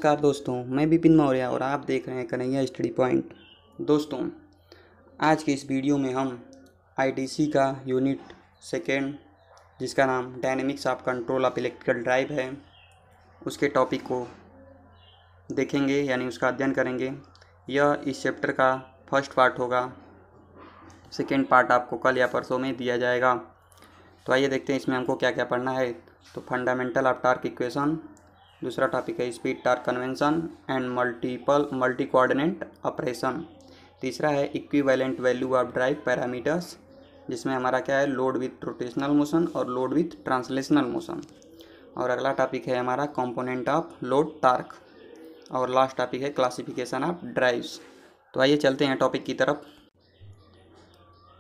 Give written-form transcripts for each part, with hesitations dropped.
नमस्कार दोस्तों, मैं विपिन मौर्य और आप देख रहे हैं कन्हैया स्टडी पॉइंट। दोस्तों, आज के इस वीडियो में हम आईटीसी का यूनिट सेकेंड, जिसका नाम dynamics of control of electrical drive है, उसके टॉपिक को देखेंगे यानी उसका अध्ययन करेंगे। यह इस चैप्टर का फर्स्ट पार्ट होगा। सेकेंड पार्ट आपको कल या परसों में दिया जाएगा। तो आइए देखते हैं इसमें हमको क्या क्या पढ़ना है। तो फंडामेंटल ऑफ टॉर्क इक्वेशन, दूसरा टॉपिक है speed torque convention and multi coordinate operation. तीसरा है equivalent value of drive parameters, जिसमें हमारा क्या है लोड विथ रोटेशनल मोशन और लोड विथ ट्रांसलेशनल मोशन। और अगला टॉपिक है हमारा कंपोनेंट ऑफ लोड टॉर्क। और लास्ट टॉपिक है क्लासिफिकेशन ऑफ ड्राइव्स। तो आइए चलते हैं टॉपिक की तरफ।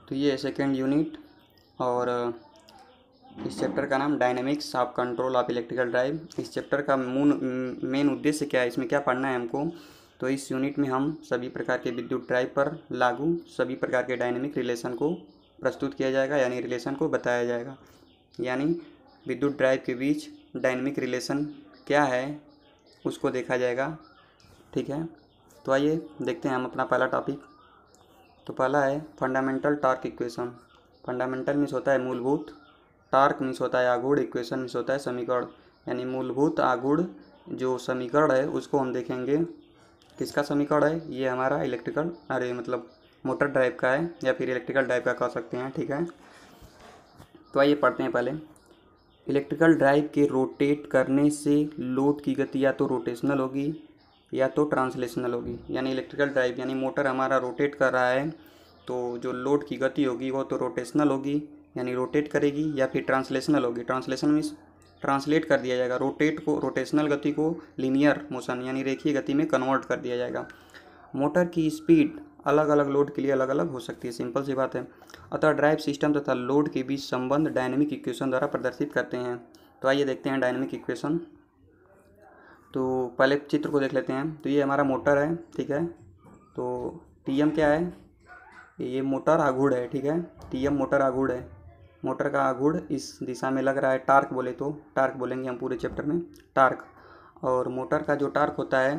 तो ये सेकेंड यूनिट और इस चैप्टर का नाम dynamics of control of electrical drive. इस चैप्टर का मेन उद्देश्य क्या है, इसमें क्या पढ़ना है हमको। तो इस यूनिट में हम सभी प्रकार के विद्युत ड्राइव पर लागू सभी प्रकार के डायनेमिक रिलेशन को प्रस्तुत किया जाएगा, यानी रिलेशन को बताया जाएगा। यानी विद्युत ड्राइव के बीच डायनेमिक रिलेशन क्या है उसको देखा जाएगा। ठीक है, तो आइए देखते हैं हम अपना पहला टॉपिक। तो पहला है fundamental torque equation. Fundamental means होता है मूलभूत, टॉर्क मीन्स होता है आगुड़, इक्वेशन मीन्स होता है समीकरण। यानी मूलभूत आगुड़ जो समीकरण है उसको हम देखेंगे। किसका समीकरण है? ये हमारा मोटर ड्राइव का है या फिर इलेक्ट्रिकल ड्राइव का कह सकते हैं। ठीक है, तो आइए पढ़ते हैं पहले। इलेक्ट्रिकल ड्राइव के रोटेट करने से लोड की गति या तो रोटेशनल होगी या तो ट्रांसलेशनल होगी। यानी इलेक्ट्रिकल ड्राइव यानी मोटर हमारा रोटेट कर रहा है, तो जो लोड की गति होगी वो तो रोटेशनल होगी यानी रोटेट करेगी, या फिर ट्रांसलेशनल होगी। ट्रांसलेशन मीन्स ट्रांसलेट कर दिया जाएगा रोटेशनल गति को लीनियर मोशन यानी रेखीय गति में कन्वर्ट कर दिया जाएगा। मोटर की स्पीड अलग अलग लोड के लिए अलग अलग हो सकती है, सिंपल सी बात है। अतः ड्राइव सिस्टम तथा लोड के बीच संबंध डायनेमिक इक्वेशन द्वारा प्रदर्शित करते हैं। तो आइए देखते हैं डायनेमिक इक्वेशन। तो पहले चित्र को देख लेते हैं। तो ये हमारा मोटर है, ठीक है। तो टीएम क्या है? ये मोटर आघूर्ण है, ठीक है। टीएम मोटर आघूर्ण है। मोटर का आघूर्ण इस दिशा में लग रहा है। टार्क बोले तो टार्क बोलेंगे हम पूरे चैप्टर में, टार्क। और मोटर का जो टार्क होता है,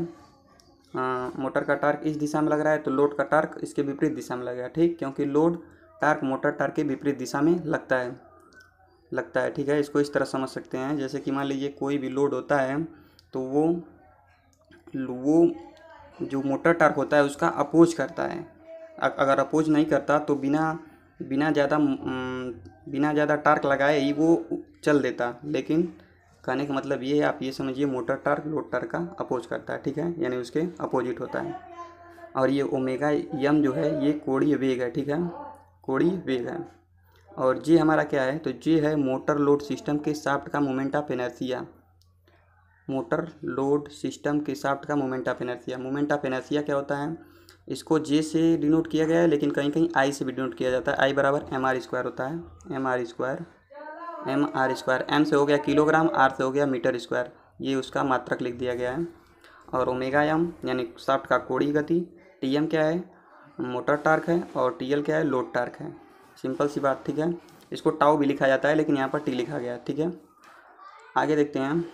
मोटर का टार्क इस दिशा में लग रहा है, तो लोड का टार्क इसके विपरीत दिशा में लगेगा। ठीक, क्योंकि लोड टार्क मोटर टार्क के विपरीत दिशा में लगता है। ठीक है, इसको इस तरह समझ सकते हैं, जैसे कि मान लीजिए कोई भी लोड होता है तो वो जो मोटर टार्क होता है उसका अपोज करता है। अगर अपोज नहीं करता तो बिना ज़्यादा टार्क लगाए ही वो चल देता। लेकिन कहने का मतलब ये है, आप ये समझिए मोटर टार्क लोड टार्क का अपोज करता है। ठीक है, यानी उसके अपोजिट होता है। और ये ओमेगा एम जो है ये कोणीय वेग है, ठीक है, कोणीय वेग है। और जे हमारा क्या है? तो जे है मोटर लोड सिस्टम के शाफ्ट का moment of inertia. Motor load system के शाफ्ट का moment of inertia. Moment of inertia क्या होता है? इसको जे से डिनोट किया गया है, लेकिन कहीं कहीं आई से भी डिनोट किया जाता है। आई बराबर एम आर स्क्वायर होता है। एम आर स्क्वायर एम से हो गया किलोग्राम, आर से हो गया मीटर स्क्वायर। ये उसका मात्रक लिख दिया गया है। और ओमेगा एम यानी शाफ्ट का कोणीय गति। टी एम क्या है? मोटर टार्क है। और टी एल क्या है? लोड टार्क है। सिंपल सी बात, ठीक है। इसको टाउ भी लिखा जाता है, लेकिन यहाँ पर टी लिखा गया है, ठीक है। आगे देखते हैं।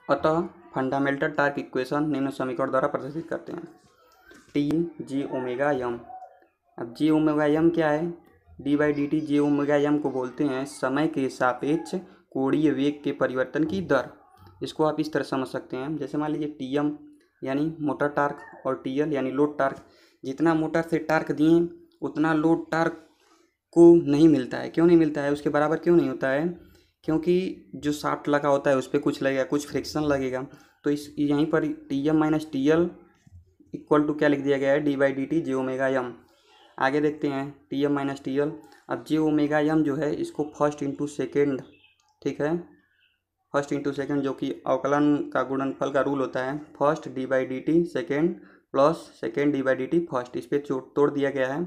अतः फंडामेंटल टॉर्क इक्वेशन निम्न समीकरण द्वारा प्रदर्शित करते हैं। T G omega M. अब जी ओमेगा एम क्या है? D by D T. G omega M को बोलते हैं समय के सापेक्ष कोणीय वेग के परिवर्तन की दर। इसको आप इस तरह समझ सकते हैं, जैसे मान लीजिए टी एम यानी मोटर टार्क और टी एल यानी लोड टार्क। जितना मोटर से टार्क दिए उतना लोड टार्क को नहीं मिलता है। क्यों नहीं मिलता है? उसके बराबर क्यों नहीं होता है? क्योंकि जो शाफ्ट लगा होता है उस पर कुछ लगेगा, कुछ फ्रिक्शन लगेगा। तो इस यहीं पर T M minus T L equal to क्या लिख दिया गया है? D by D T J omega M. आगे देखते हैं T M minus T L. अब जे ओमेगा एम जो है इसको फर्स्ट इंटू सेकेंड, ठीक है, फर्स्ट इंटू सेकेंड, जो कि अवकलन का गुणनफल का रूल होता है। First D by D T second plus second D by D T first, इस पर तोड़ दिया गया है।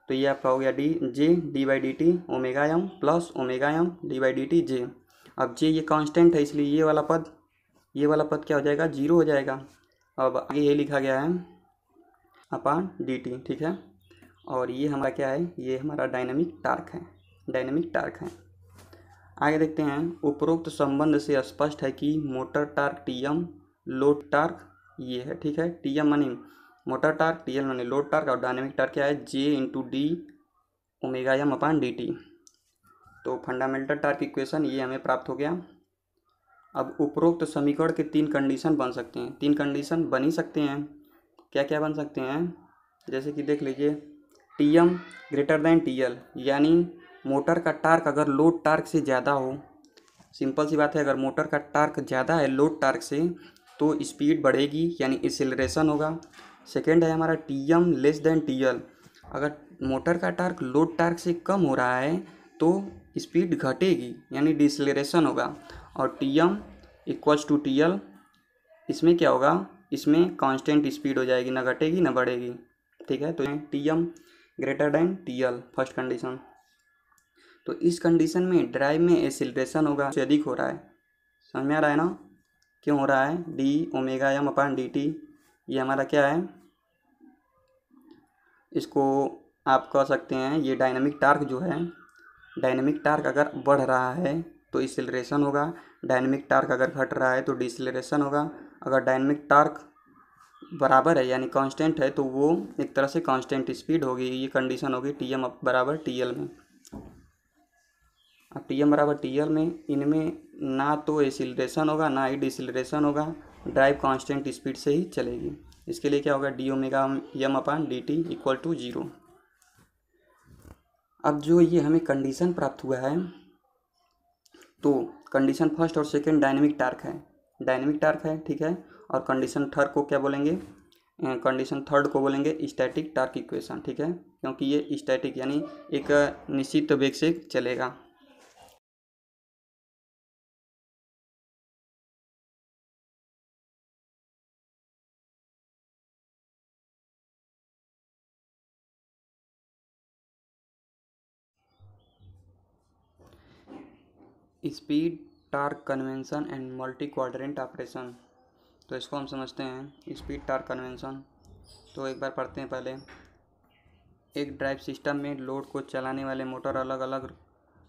तो ये आपका हो गया D by D T omega M plus omega M D by D T J. अब जे ये कांस्टेंट है, इसलिए ये वाला पद क्या हो जाएगा? जीरो हो जाएगा। अब आगे ये लिखा गया है अपान डी टी, ठीक है। और ये हमारा क्या है? ये हमारा डायनेमिक टार्क है। आगे देखते हैं, उपरोक्त संबंध से स्पष्ट है कि motor torque TM load torque ये है, ठीक है। टीएम मानी मोटर टार्क, टीएल मानी लोड टार्क और डायनेमिक टार्क क्या है, जे into D omega M upon D T. तो फंडामेंटल टार्क इक्वेशन ये हमें प्राप्त हो गया। अब उपरोक्त समीकरण के 3 कंडीशन बन सकते हैं, 3 कंडीशन बन ही सकते हैं। क्या क्या बन सकते हैं, जैसे कि देख लीजिए, T M greater than T L, यानी मोटर का टार्क अगर लोड टार्क से ज़्यादा हो, सिंपल सी बात है, अगर मोटर का टार्क ज़्यादा है लोड टार्क से तो स्पीड बढ़ेगी यानी एक्सेलरेशन होगा। सेकेंड है हमारा T M less than T L, अगर मोटर का टार्क लोड टार्क से कम हो रहा है तो स्पीड घटेगी यानी डिसलेरेशन होगा। और T M equals to T L, इसमें क्या होगा, इसमें कांस्टेंट स्पीड हो जाएगी, ना घटेगी ना बढ़ेगी, ठीक है। तो T M greater than T L first condition. तो इस कंडीशन में ड्राइव में एक्सीलरेशन होगा से अधिक हो रहा है, समझ में आ रहा है ना, क्यों हो रहा है, D omega M upon D T, ये हमारा क्या है, इसको आप कह सकते हैं ये डायनामिक टार्क जो है, डायनामिक टार्क अगर बढ़ रहा है तो एक्सीलरेशन होगा, डायनामिक टार्क अगर घट रहा है तो डिसलेरेशन होगा। अगर डायनामिक टार्क बराबर है यानी कांस्टेंट है तो वो एक तरह से कांस्टेंट स्पीड होगी, ये कंडीशन होगी टी एम बराबर टी एल में। अब टी एम बराबर टी एल में इनमें ना तो एक्सीलरेशन होगा ना ही डिसलेरेशन होगा, ड्राइव कांस्टेंट स्पीड से ही चलेगी। इसके लिए क्या होगा, D omega M upon D T equal to 0। अब जो ये हमें कंडीशन प्राप्त हुआ है, तो कंडीशन फर्स्ट और सेकंड डायनेमिक टार्क है, डायनेमिक टार्क है, ठीक है। और कंडीशन थर्ड को क्या बोलेंगे, कंडीशन थर्ड को बोलेंगे स्टैटिक टार्क इक्वेशन, ठीक है, क्योंकि ये स्टैटिक यानी एक निश्चित वेग से चलेगा। Speed torque convention and multi quadrant operation, तो इसको हम समझते हैं स्पीड टार्क कन्वेंशन। तो एक बार पढ़ते हैं पहले। एक ड्राइव सिस्टम में लोड को चलाने वाले मोटर अलग अलग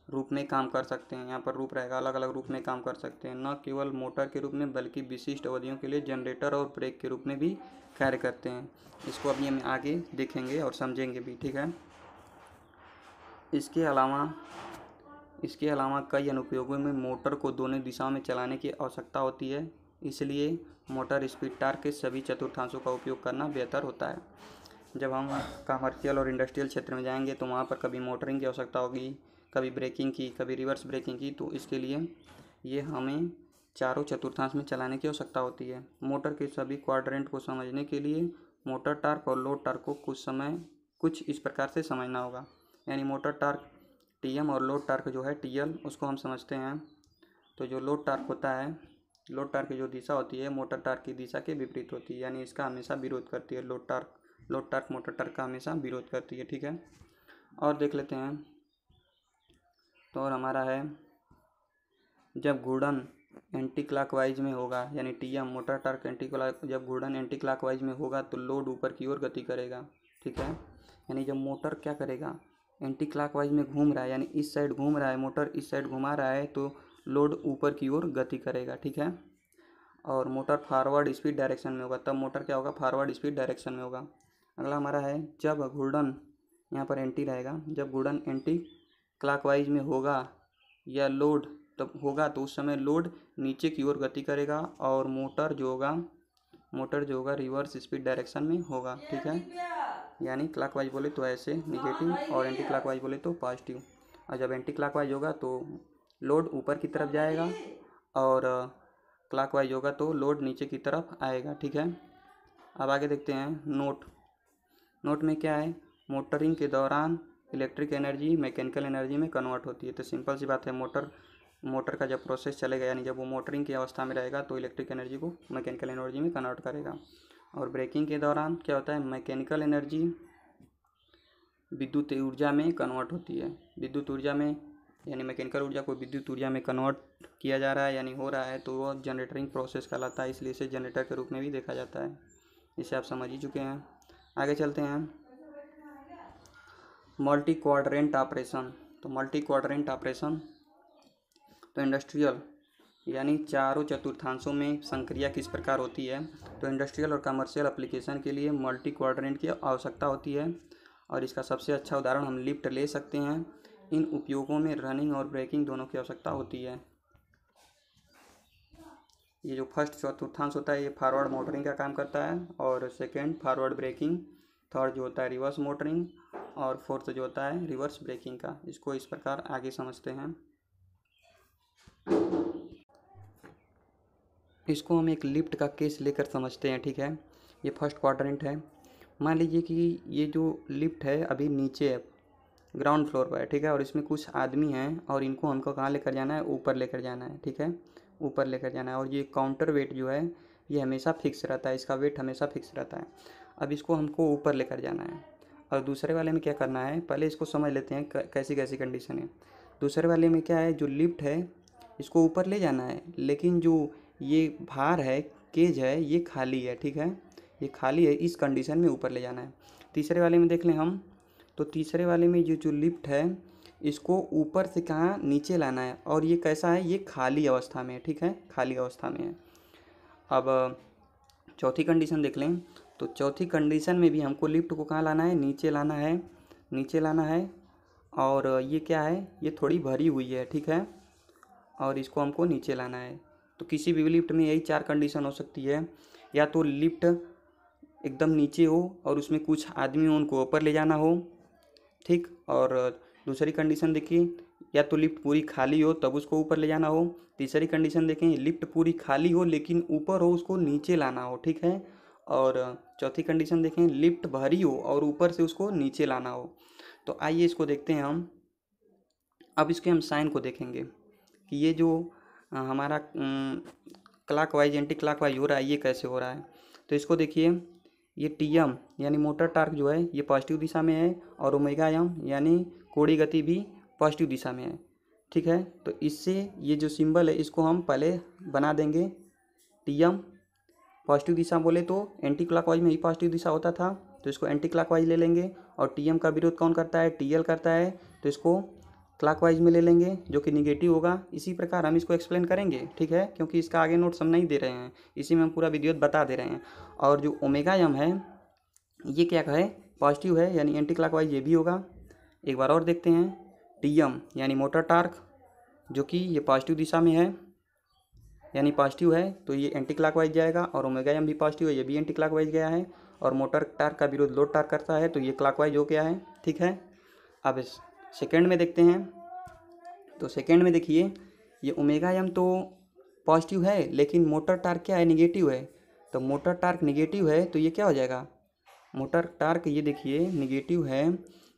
रूप में काम कर सकते हैं, यहाँ पर रूप रहेगा, अलग अलग रूप में काम कर सकते हैं, न केवल मोटर के रूप में बल्कि विशिष्ट अवधियों के लिए जनरेटर और ब्रेक के रूप में भी कार्य करते हैं। इसको अभी हम आगे देखेंगे और समझेंगे भी, ठीक है। इसके अलावा कई अनुप्रयोगों में मोटर को दोनों दिशाओं में चलाने की आवश्यकता होती है, इसलिए मोटर स्पीड टार्क के सभी चतुर्थांशों का उपयोग करना बेहतर होता है। जब हम कमर्शियल और इंडस्ट्रियल क्षेत्र में जाएंगे तो वहाँ पर कभी मोटरिंग की आवश्यकता होगी, कभी ब्रेकिंग की, कभी रिवर्स ब्रेकिंग की, तो इसके लिए ये हमें चारों चतुर्थांश में चलाने की आवश्यकता होती है। मोटर के सभी क्वाड्रेंट को समझने के लिए मोटर टार्क और लोड टार्क को कुछ इस प्रकार से समझना होगा, यानी मोटर टार्क टी एम और लोड टार्क जो है टी एल, उसको हम समझते हैं। तो जो लोड टार्क होता है, लोड टार्क की जो दिशा होती है मोटर टार्क की दिशा के विपरीत होती है, यानी इसका हमेशा विरोध करती है, लोड टार्क मोटर टार्क का हमेशा विरोध करती है, ठीक है। और देख लेते हैं, तो और हमारा है, जब घूर्णन एंटी क्लॉकवाइज में होगा, यानी टी एम मोटर टार्क जब घूर्णन एंटी क्लॉकवाइज में होगा तो लोड ऊपर की ओर गति करेगा, ठीक है। यानी जब मोटर क्या करेगा, एंटी क्लॉकवाइज में घूम रहा है, यानी इस साइड घूम रहा है मोटर, इस साइड घुमा रहा है, तो लोड ऊपर की ओर गति करेगा, ठीक है। और मोटर फॉरवर्ड स्पीड डायरेक्शन में होगा, तब मोटर क्या होगा, फॉरवर्ड स्पीड डायरेक्शन में होगा। अगला हमारा है, जब घूर्णन, यहाँ पर एंटी रहेगा, जब घूर्णन एंटी क्लॉकवाइज में होगा या लोड तब होगा तो उस समय लोड नीचे की ओर गति करेगा और मोटर जो होगा रिवर्स स्पीड डायरेक्शन में होगा, ठीक है। यानी क्लॉकवाइज बोले तो ऐसे निगेटिव और एंटी क्लॉकवाइज बोले तो पॉजिटिव। और जब एंटी क्लॉकवाइज होगा तो लोड ऊपर की तरफ जाएगा और क्लॉकवाइज होगा तो लोड नीचे की तरफ आएगा, ठीक है। अब आगे देखते हैं, नोट में क्या है, मोटरिंग के दौरान इलेक्ट्रिक एनर्जी मैकेनिकल एनर्जी में कन्वर्ट होती है। तो सिंपल सी बात है, मोटर का जब प्रोसेस चलेगा, यानी जब वो मोटरिंग की अवस्था में रहेगा तो इलेक्ट्रिक एनर्जी को मैकेनिकल एनर्जी में कन्वर्ट करेगा। और ब्रेकिंग के दौरान क्या होता है, मैकेनिकल एनर्जी विद्युत ऊर्जा में कन्वर्ट होती है, विद्युत ऊर्जा में, यानी मैकेनिकल ऊर्जा को विद्युत ऊर्जा में कन्वर्ट किया जा रहा है यानी हो रहा है, तो वो जनरेटरिंग प्रोसेस कहलाता है, इसलिए इसे जनरेटर के रूप में भी देखा जाता है। इसे आप समझ ही चुके हैं। आगे चलते हैं, मल्टी क्वाड्रेंट ऑपरेशन। तो मल्टी क्वाड्रेंट ऑपरेशन तो इंडस्ट्रियल यानी चारों चतुर्थांशों में संक्रिया किस प्रकार होती है। तो इंडस्ट्रियल और कमर्शियल एप्लीकेशन के लिए मल्टी क्वाड्रेंट की आवश्यकता होती है और इसका सबसे अच्छा उदाहरण हम लिफ्ट ले सकते हैं। इन उपयोगों में रनिंग और ब्रेकिंग दोनों की आवश्यकता होती है। ये जो फर्स्ट चतुर्थांश होता है ये फॉरवर्ड मोटरिंग का काम करता है और सेकेंड फॉरवर्ड ब्रेकिंग, थर्ड जो होता है रिवर्स मोटरिंग और फोर्थ जो होता है रिवर्स ब्रेकिंग का। इसको इस प्रकार आगे समझते हैं। इसको हम एक लिफ्ट का केस लेकर समझते हैं, ठीक है। ये फर्स्ट क्वाड्रेंट है। मान लीजिए कि ये जो लिफ्ट है अभी नीचे है, ग्राउंड फ्लोर पर है, ठीक है, और इसमें कुछ आदमी हैं और इनको हमको कहाँ लेकर जाना है, ऊपर लेकर जाना है, ठीक है, ऊपर लेकर जाना है। और ये काउंटर वेट जो है ये हमेशा फिक्स रहता है, इसका वेट हमेशा फिक्स रहता है। अब इसको हमको ऊपर लेकर जाना है और दूसरे वाले में क्या करना है, पहले इसको समझ लेते हैं कैसी कैसी कंडीशन है। दूसरे वाले में क्या है, जो लिफ्ट है इसको ऊपर ले जाना है, लेकिन जो ये भार है, केज है, ये खाली है, ठीक है, ये खाली है, इस कंडीशन में ऊपर ले जाना है। तीसरे वाले में देख लें हम, तो तीसरे वाले में ये जो लिफ्ट है इसको ऊपर से कहाँ नीचे लाना है और ये कैसा है, ये खाली अवस्था में है, ठीक है, खाली अवस्था में है। अब चौथी कंडीशन देख लें, तो चौथी कंडीशन में भी हमको लिफ्ट को कहाँ लाना है, नीचे लाना है, नीचे लाना है। और ये क्या है, ये थोड़ी भरी हुई है, ठीक है, और इसको हमको नीचे लाना है। तो किसी भी लिफ्ट में यही चार कंडीशन हो सकती है, या तो लिफ्ट एकदम नीचे हो और उसमें कुछ आदमी हो उनको ऊपर ले जाना हो, ठीक, और दूसरी कंडीशन देखिए, या तो लिफ्ट पूरी खाली हो तब उसको ऊपर ले जाना हो। तीसरी कंडीशन देखें, लिफ्ट पूरी खाली हो लेकिन ऊपर हो, उसको नीचे लाना हो, ठीक है। और चौथी कंडीशन देखें, लिफ्ट भरी हो और ऊपर से उसको नीचे लाना हो। तो आइए इसको देखते हैं हम। अब इसके हम साइन को देखेंगे कि ये जो हमारा clock wise anti clock wise हो रहा है, ये कैसे हो रहा है। तो इसको देखिए, ये टीएम यानी मोटर टार्क जो है ये पॉजिटिव दिशा में है और ओमेगा एम यानी कोणीय गति भी पॉजिटिव दिशा में है, ठीक है। तो इससे ये जो सिंबल है इसको हम पहले बना देंगे। टीएम पॉजिटिव दिशा बोले तो एंटी क्लॉकवाइज में ही पॉजिटिव दिशा होता था, तो इसको एंटी क्लॉकवाइज ले लेंगे। और टीएम का विरोध कौन करता है, टीएल करता है, तो इसको क्लॉकवाइज में ले लेंगे जो कि निगेटिव होगा। इसी प्रकार हम इसको एक्सप्लेन करेंगे, ठीक है, क्योंकि इसका आगे नोट्स हम नहीं दे रहे हैं, इसी में हम पूरा वीडियो बता दे रहे हैं। और जो ओमेगा एम है ये क्या है, पॉजिटिव है यानी एंटी क्लॉकवाइज ये भी होगा। एक बार और देखते हैं, टीएम यानी मोटर टार्क जो कि ये पॉजिटिव दिशा में है यानी पॉजिटिव है, तो ये एंटी क्लॉकवाइज जाएगा। और ओमेगा एम भी पॉजिटिव है, ये भी एंटी क्लॉकवाइज गया है। और मोटर टार्क का विरोध लोड टार्क करता है, तो ये क्लॉकवाइज हो गया है, ठीक है। अब सेकेंड में देखते हैं, तो सेकेंड में देखिए ये ओमेगा एम तो पॉजिटिव है लेकिन मोटर टार्क क्या है, निगेटिव है। तो मोटर टार्क निगेटिव है तो ये क्या हो जाएगा, मोटर टार्क ये देखिए निगेटिव है,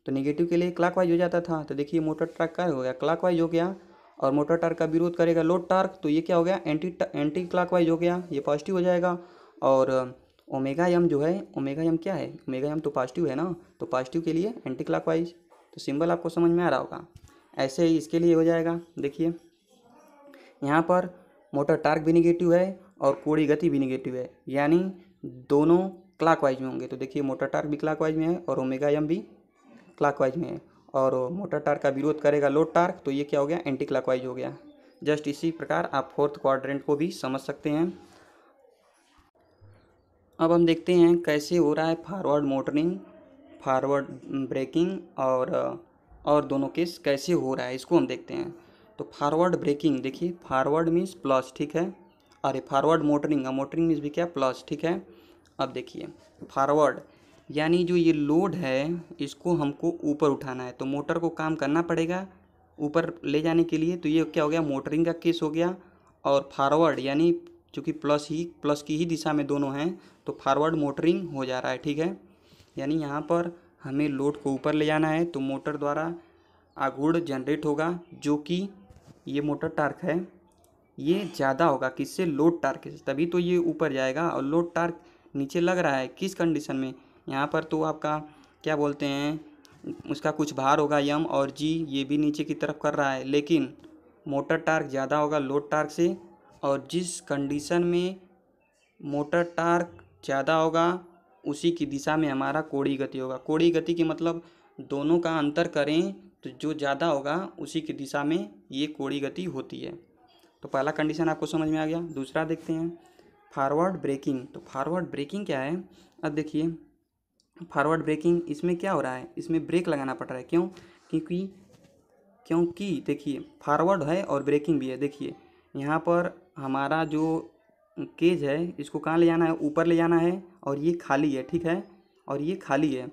तो निगेटिव के लिए क्लॉकवाइज हो जाता था। तो देखिए मोटर टार्क क्या हो गया, क्लॉकवाइज हो गया। और मोटर टार्क का विरोध करेगा लोड टार्क, तो ये क्या हो गया, एंटी क्लॉकवाइज हो गया, ये पॉजिटिव हो जाएगा। और ओमेगा एम जो है, ओमेगा एम क्या है, ओमेगा एम तो पॉजिटिव है ना, तो पॉजिटिव के लिए एंटी क्लॉकवाइज। तो सिंबल आपको समझ में आ रहा होगा। ऐसे ही इसके लिए हो जाएगा। देखिए यहाँ पर मोटर टार्क भी निगेटिव है और कोणीय गति भी निगेटिव है, यानी दोनों क्लॉकवाइज में होंगे। तो देखिए मोटर टार्क भी क्लॉकवाइज में है और ओमेगा एम भी क्लॉकवाइज में है। और मोटर टार्क का विरोध करेगा लोड टार्क, तो ये क्या हो गया, एंटी क्लॉकवाइज हो गया। जस्ट इसी प्रकार आप फोर्थ क्वाड्रेंट को भी समझ सकते हैं। अब हम देखते हैं कैसे हो रहा है फॉरवर्ड मोटरिंग, फॉरवर्ड ब्रेकिंग और दोनों केस कैसे हो रहा है, इसको हम देखते हैं। तो फॉरवर्ड ब्रेकिंग देखिए, फॉरवर्ड मीन्स प्लस, ठीक है, अरे फॉरवर्ड मोटरिंग, मोटरिंग मीन्स भी क्या, प्लस, ठीक है। अब देखिए फॉरवर्ड यानी जो ये लोड है इसको हमको ऊपर उठाना है, तो मोटर को काम करना पड़ेगा ऊपर ले जाने के लिए, तो ये क्या हो गया, मोटरिंग का केस हो गया। और फॉरवर्ड यानी चूँकि प्लस की ही दिशा में दोनों हैं, तो फॉरवर्ड मोटरिंग हो जा रहा है, ठीक है। यानी यहाँ पर हमें लोड को ऊपर ले जाना है, तो मोटर द्वारा आघूर्ण जनरेट होगा, जो कि ये मोटर टार्क है ये ज़्यादा होगा किससे, लोड टार्क से, तभी तो ये ऊपर जाएगा। और लोड टार्क नीचे लग रहा है किस कंडीशन में, यहाँ पर तो आपका क्या बोलते हैं, उसका कुछ भार होगा यम, और जी ये भी नीचे की तरफ कर रहा है, लेकिन मोटर टार्क ज़्यादा होगा लोड टार्क से। और जिस कंडीशन में मोटर टार्क ज़्यादा होगा उसी की दिशा में हमारा कोणीय गति होगा। कोणीय गति की मतलब दोनों का अंतर करें तो जो ज़्यादा होगा उसी की दिशा में ये कोणीय गति होती है। तो पहला कंडीशन आपको समझ में आ गया। दूसरा देखते हैं फॉरवर्ड ब्रेकिंग। तो फॉरवर्ड ब्रेकिंग क्या है? अब देखिए फॉरवर्ड ब्रेकिंग, इसमें क्या हो रहा है, इसमें ब्रेक लगाना पड़ रहा है। क्यों? क्योंकि देखिए फॉरवर्ड है और ब्रेकिंग भी है। देखिए यहाँ पर हमारा जो केज है इसको कहाँ ले जाना है, ऊपर ले जाना है, और ये खाली है, ठीक है, और ये खाली है,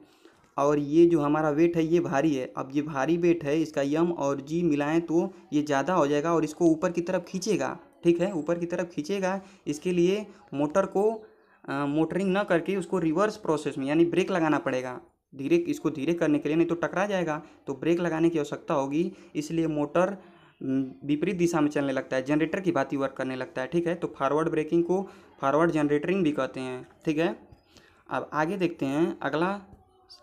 और ये जो हमारा वेट है ये भारी है। अब ये भारी वेट है, इसका यम और जी मिलाएं तो ये ज़्यादा हो जाएगा और इसको ऊपर की तरफ खींचेगा, ठीक है, ऊपर की तरफ खींचेगा। इसके लिए मोटर को मोटरिंग ना करके उसको रिवर्स प्रोसेस में यानी ब्रेक लगाना पड़ेगा। इसको धीरे करने के लिए, नहीं तो टकरा जाएगा, तो ब्रेक लगाने की आवश्यकता होगी। इसलिए मोटर विपरीत दिशा में चलने लगता है, जनरेटर की भांति वर्क करने लगता है, ठीक है। तो फॉरवर्ड ब्रेकिंग को फॉरवर्ड जनरेटरिंग भी कहते हैं, ठीक है। अब आगे देखते हैं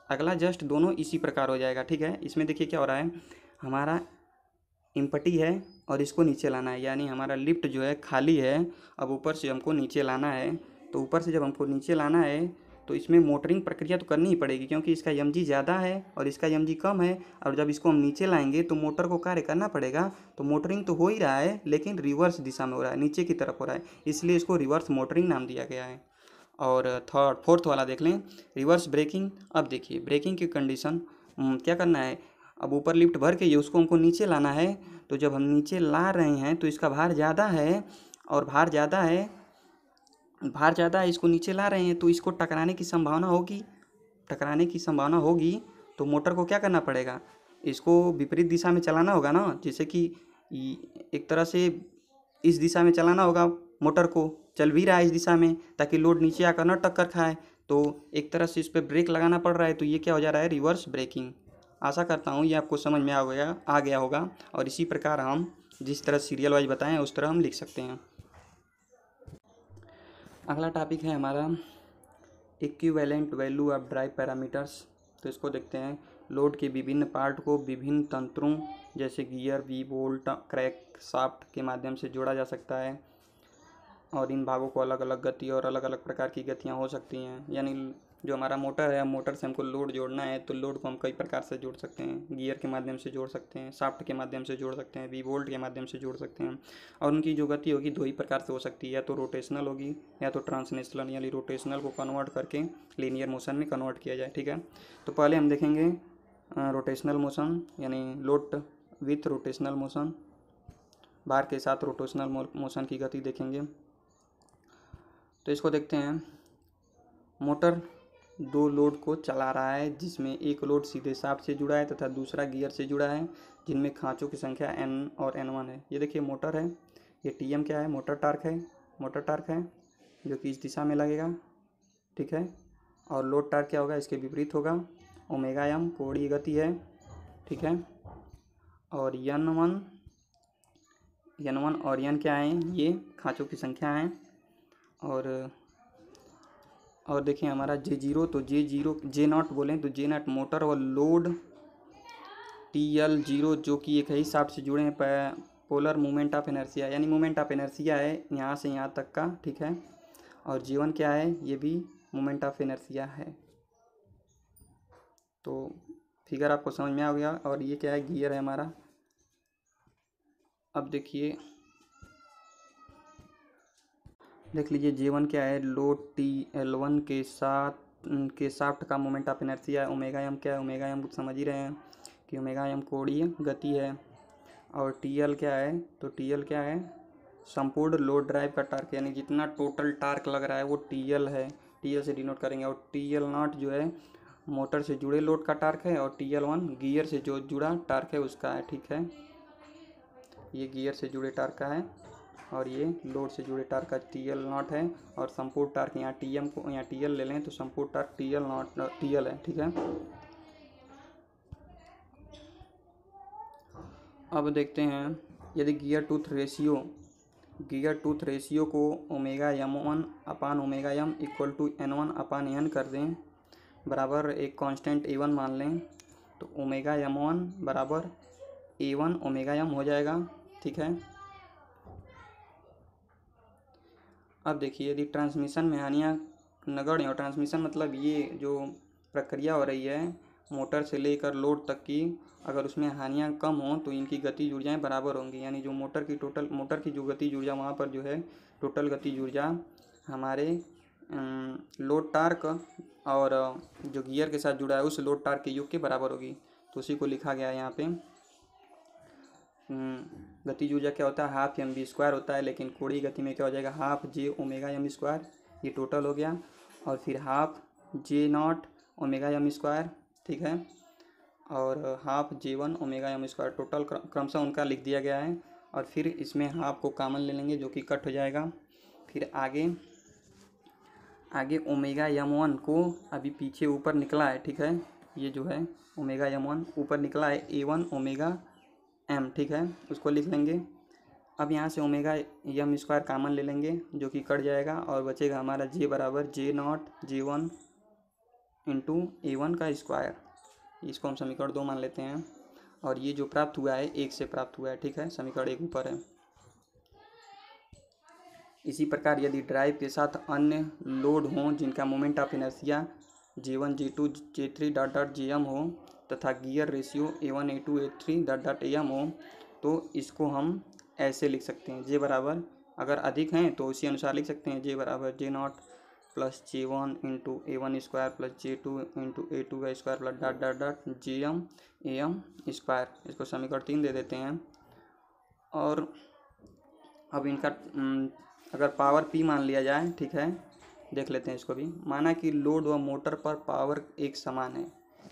अगला जस्ट दोनों इसी प्रकार हो जाएगा, ठीक है। इसमें देखिए क्या हो रहा है, हमारा इम्पटी है और इसको नीचे लाना है, यानी हमारा लिफ्ट जो है खाली है, अब ऊपर से हमको नीचे लाना है। तो ऊपर से जब हमको नीचे लाना है तो इसमें मोटरिंग प्रक्रिया तो करनी ही पड़ेगी, क्योंकि इसका एमजी ज़्यादा है और इसका एमजी कम है। और जब इसको हम नीचे लाएंगे तो मोटर को कार्य करना पड़ेगा। तो मोटरिंग तो हो ही रहा है, लेकिन रिवर्स दिशा में हो रहा है, नीचे की तरफ हो रहा है, इसलिए इसको रिवर्स मोटरिंग नाम दिया गया है। और फोर्थ वाला देख लें, रिवर्स ब्रेकिंग। अब देखिए ब्रेकिंग की कंडीशन क्या करना है, अब ऊपर लिफ्ट भर के ये उसको हमको नीचे लाना है। तो जब हम नीचे ला रहे हैं तो इसका भार ज़्यादा है, और भार ज़्यादा है, इसको नीचे ला रहे हैं तो इसको टकराने की संभावना होगी। तो मोटर को क्या करना पड़ेगा, इसको विपरीत दिशा में चलाना होगा ना, जैसे कि एक तरह से इस दिशा में चलाना होगा। मोटर को चल भी रहा है इस दिशा में ताकि लोड नीचे आकर न टक्कर खाए, तो एक तरह से इस पर ब्रेक लगाना पड़ रहा है। तो ये क्या हो जा रहा है, रिवर्स ब्रेकिंग। आशा करता हूँ ये आपको समझ में आ गया होगा। और इसी प्रकार हम जिस तरह सीरियल वाइज बताएं उस तरह हम लिख सकते हैं। अगला टॉपिक है हमारा equivalent value of drive parameters. तो इसको देखते हैं। लोड के विभिन्न पार्ट को विभिन्न तंत्रों जैसे gear, V belt, crankshaft के माध्यम से जोड़ा जा सकता है, और इन भागों को अलग अलग गति और अलग अलग प्रकार की गतियाँ हो सकती हैं। यानी जो हमारा मोटर है, मोटर से हमको लोड जोड़ना है तो लोड को हम कई प्रकार से जोड़ सकते हैं। गियर के माध्यम से जोड़ सकते हैं, शाफ्ट के माध्यम से जोड़ सकते हैं, वी बोल्ट के माध्यम से जोड़ सकते हैं। और उनकी जो गति होगी दो ही प्रकार से हो सकती है, या तो रोटेशनल होगी या तो ट्रांसलेशनल, यानी रोटेशनल को कन्वर्ट करके लीनियर मोशन में कन्वर्ट किया जाए, ठीक है। तो पहले हम देखेंगे रोटेशनल मोशन, यानी लोड विथ रोटेशनल मोशन, भार के साथ रोटेशनल मोशन की गति देखेंगे। तो इसको देखते हैं। मोटर दो लोड को चला रहा है, जिसमें एक लोड सीधे शाफ्ट से जुड़ा है तथा दूसरा गियर से जुड़ा है, जिनमें खांचों की संख्या n और n1 है। ये देखिए मोटर है, ये Tm क्या है, मोटर टार्क है जो कि इस दिशा में लगेगा, ठीक है। और लोड टार्क क्या होगा, इसके विपरीत होगा, ओमेगा m कोणीय गति है, ठीक है। और n1 और n क्या है, ये खांचों की संख्या है। और देखिए हमारा J0, तो J0 बोलें तो J0 मोटर और लोड, TL0 जो कि एक ही शाफ्ट से जुड़े हैं, पोलर मोमेंट ऑफ इनर्शिया, यानी मोमेंट ऑफ इनर्शिया है यहाँ से यहाँ तक का, ठीक है। और J1 क्या है, ये भी मोमेंट ऑफ इनर्शिया है। तो फिगर आपको समझ में आ गया। और ये क्या है, गियर है हमारा। अब देखिए देख लीजिए J1 क्या है, लोड TL1 के शाफ्ट का मोमेंट ऑफ इनर्शिया है। ओमेगा एम क्या है, ओमेगा एम समझ ही रहे हैं कि ओमेगा एम कोणीय गति है। और TL क्या है, तो TL क्या है, संपूर्ण लोड ड्राइव का टार्क, यानी जितना टोटल टार्क लग रहा है वो TL है, TL से डिनोट करेंगे। और TL0 जो है मोटर से जुड़े लोड का टार्क है, और TL1 गियर से जो जुड़ा टार्क है उसका है, ठीक है। ये गियर से जुड़े टार्क का है और ये लोड से जुड़े टार्क का TL0 है। और संपूर्ण टार्क यहाँ TM को यहाँ TL ले लें तो संपूर्ण टार्क TL है, ठीक है। अब देखते हैं, यदि गियर टूथ रेशियो को omega M1 upon omega M equal to N1 upon N कर दें, बराबर एक कांस्टेंट A1 मान लें, तो ओमेगा M1 बराबर A1 ओमेगा M हो जाएगा, ठीक है। अब देखिए यदि ट्रांसमिशन में हानियाँ नगण्य, और ट्रांसमिशन मतलब ये जो प्रक्रिया हो रही है मोटर से लेकर लोड तक की अगर उसमें हानियाँ कम हों तो इनकी गतिज ऊर्जाएँ बराबर होंगी। यानी जो मोटर की जो गतिज ऊर्जा वहाँ पर जो है टोटल गतिज ऊर्जा हमारे लोड टार्क और जो गियर के साथ जुड़ा है उस लोड टार्क के योग के बराबर होगी। तो उसी को लिखा गया है यहाँ पे। गतिज ऊर्जा क्या होता है, हाफ एम बी स्क्वायर होता है, लेकिन कोणीय गति में क्या हो जाएगा, half J omega M square, ये टोटल हो गया, और फिर half J not omega M square, ठीक है, और half J one omega M square, total क्रमशः उनका लिख दिया गया है। और फिर इसमें हाफ को कॉमन ले लेंगे जो कि कट हो जाएगा। फिर आगे ओमेगा एम वन को अभी पीछे ऊपर निकला है, ठीक है, ये जो है ओमेगा एम वन ऊपर निकला है ए वन ओमेगा एम, ठीक है, उसको लिख लेंगे। अब यहाँ से ओमेगा एम स्क्वायर कॉमन ले लेंगे जो कि कट जाएगा और बचेगा हमारा जे बराबर J not J one into A one का स्क्वायर। इसको हम समीकरण 2 मान लेते हैं और ये जो प्राप्त हुआ है 1 से प्राप्त हुआ है, ठीक है, समीकरण 1 ऊपर है। इसी प्रकार यदि ड्राइव के साथ अन्य लोड हों जिनका moment of inertia J1 J2 J3 dot dot Jm हो तथा gear ratio A1 A2 A3 dot dot Am हो तो इसको हम ऐसे लिख सकते हैं, J बराबर अगर अधिक हैं तो उसी अनुसार लिख सकते हैं, J बराबर J not plus J1 into A1 square plus J2 into A2 का square plus dot dot dot Jm Am square. इसको समीकरण 3 दे देते हैं। और अब इनका अगर पावर P मान लिया जाए, ठीक है, देख लेते हैं इसको भी। माना कि लोड व मोटर पर पावर एक समान है,